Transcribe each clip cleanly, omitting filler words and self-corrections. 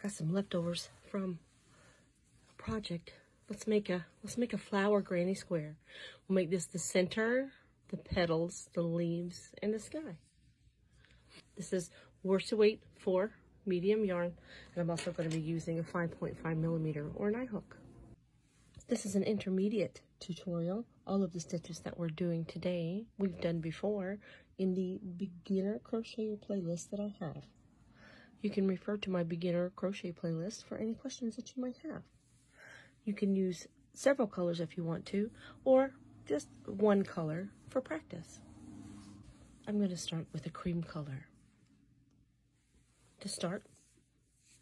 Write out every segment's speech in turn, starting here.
Got some leftovers from a project. Let's make a flower granny square. We'll make this the center, the petals, the leaves, and the sky. This is worsted weight 4 medium yarn, and I'm also going to be using a 5.5 millimeter or 9 hook. This is an intermediate tutorial. All of the stitches that we're doing today, we've done before in the beginner crochet playlist that I have. You can refer to my beginner crochet playlist for any questions that you might have. You can use several colors if you want to, or just one color for practice. I'm going to start with a cream color. To start,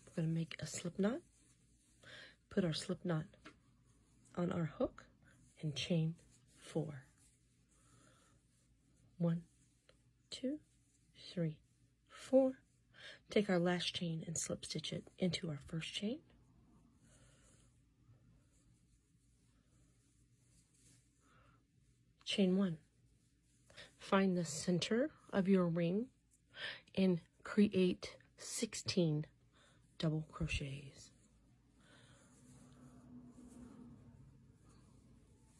we're going to make a slip knot, put our slip knot on our hook, and chain 4. 1, 2, 3, 4. Take our last chain and slip stitch it into our first chain. Chain 1. Find the center of your ring and create 16 double crochets.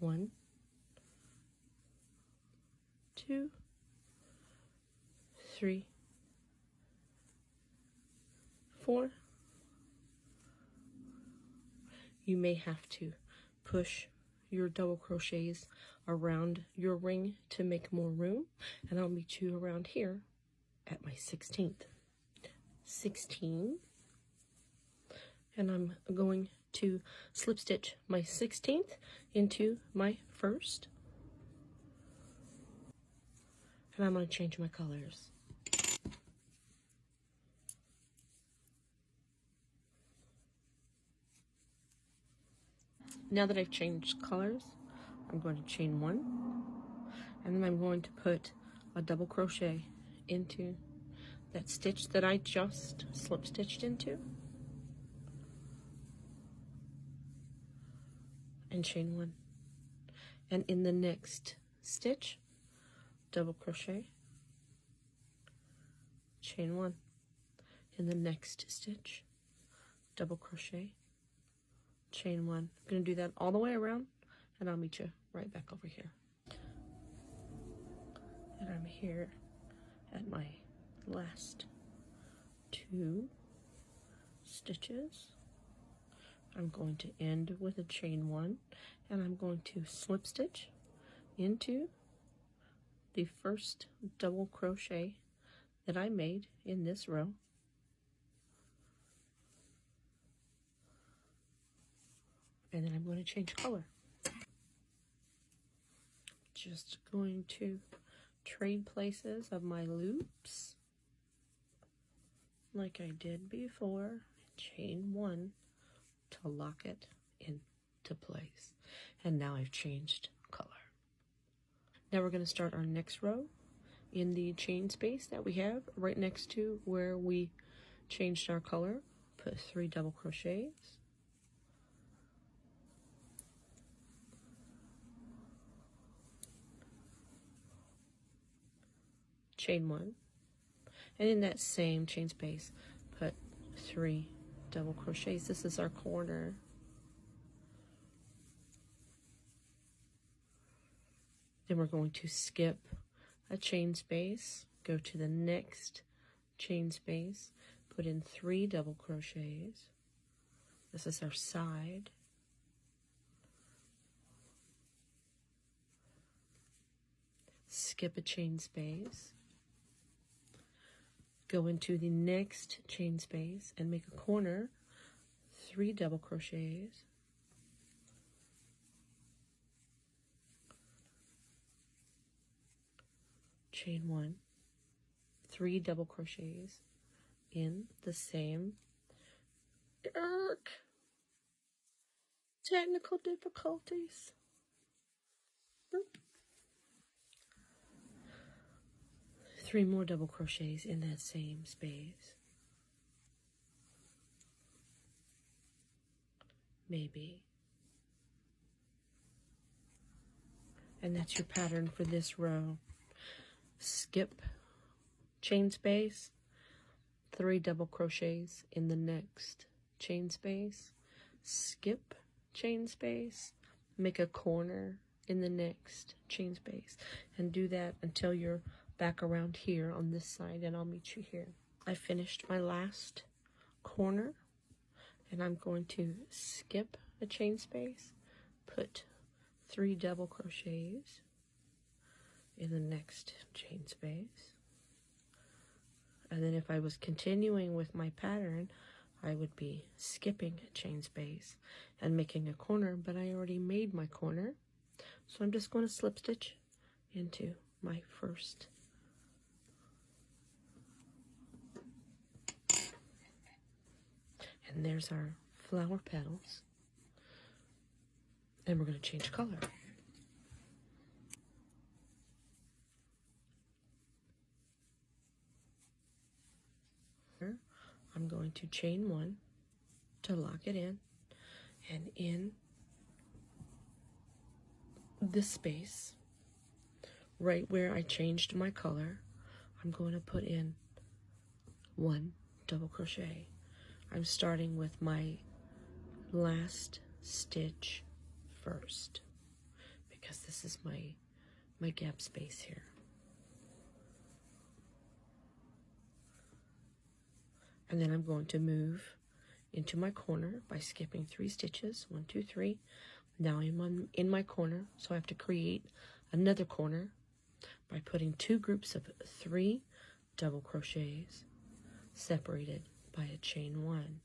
1, 2, 3, 4. You may have to push your double crochets around your ring to make more room, and I'll meet you around here at my 16th. 16, and I'm going to slip stitch my 16th into my first, and I'm going to change my colors. Now that I've changed colors, I'm going to chain 1, and then I'm going to put a double crochet into that stitch that I just slip stitched into, and chain 1. And in the next stitch, double crochet, chain 1. In the next stitch, double crochet, chain 1. I'm going to do that all the way around, and I'll meet you right back over here. And I'm here at my last 2 stitches. I'm going to end with a chain 1, and I'm going to slip stitch into the first double crochet that I made in this row. And then I'm going to change color. Just going to trade places of my loops like I did before. Chain 1 to lock it into place. And now I've changed color. Now we're going to start our next row in the chain space that we have right next to where we changed our color. Put 3 double crochets. Chain 1, and in that same chain space put 3 double crochets. This is our corner. Then we're going to skip a chain space, go to the next chain space, put in 3 double crochets. This is our side. Skip a chain space. Go into the next chain space and make a corner, 3 double crochets. Chain 1, 3 double crochets in the same technical difficulties. 3 more double crochets in that same space. Maybe. And that's your pattern for this row. Skip chain space, 3 double crochets in the next chain space, skip chain space, make a corner in the next chain space, and do that until you're back around here on this side, and I'll meet you here. I finished my last corner, and I'm going to skip a chain space, put 3 double crochets in the next chain space, and then if I was continuing with my pattern, I would be skipping a chain space and making a corner, but I already made my corner, so I'm just going to slip stitch into my first and there's our flower petals, and we're going to change color. I'm going to chain 1 to lock it in, and in this space right where I changed my color, I'm going to put in 1 double crochet. I'm starting with my last stitch first because this is my gap space here. And then I'm going to move into my corner by skipping 3 stitches, 1, 2, 3. Now I'm in my corner, so I have to create another corner by putting 2 groups of 3 double crochets separated by a chain 1.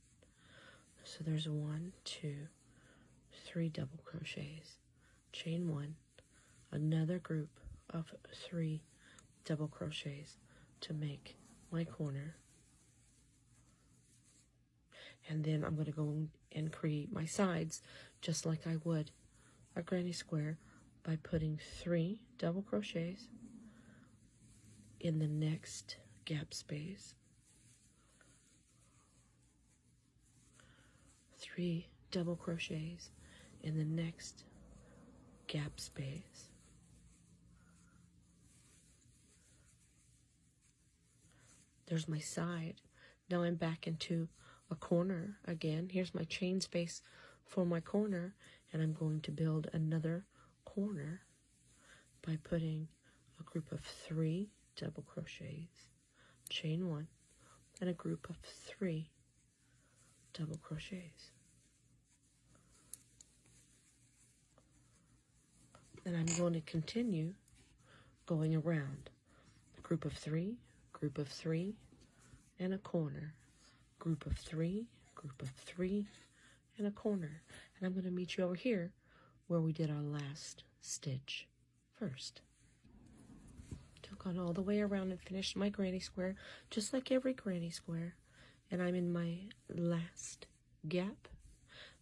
So there's 1, 2, 3 double crochets, chain 1, another group of 3 double crochets to make my corner. And then I'm going to go and create my sides just like I would a granny square by putting 3 double crochets in the next gap space, 3 double crochets in the next gap space, there's my side. Now I'm back into a corner again. Here's my chain space for my corner, and I'm going to build another corner by putting a group of 3 double crochets, chain 1, and a group of 3 double crochets. Then I'm going to continue going around a group of 3, and a corner, group of 3, and a corner. And I'm going to meet you over here where we did our last stitch first. Gone all the way around and finished my granny square, just like every granny square. And I'm in my last gap,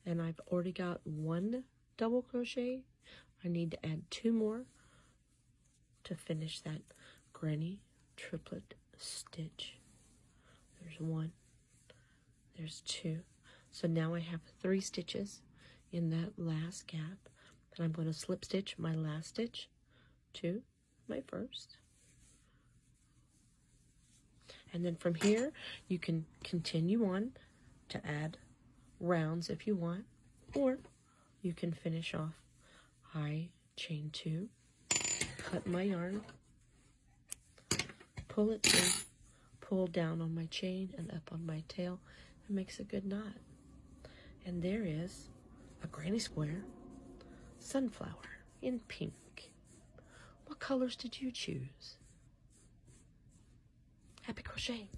and I've already got 1 double crochet. I need to add 2 more to finish that granny triplet stitch. There's 1, there's 2. So now I have 3 stitches in that last gap, and I'm going to slip stitch my last stitch to my first. And then from here, you can continue on to add rounds if you want, or you can finish off. I chain 2, cut my yarn, pull it through, pull down on my chain and up on my tail. It makes a good knot. And there is a granny square sunflower in pink. What colors did you choose? Happy crocheting!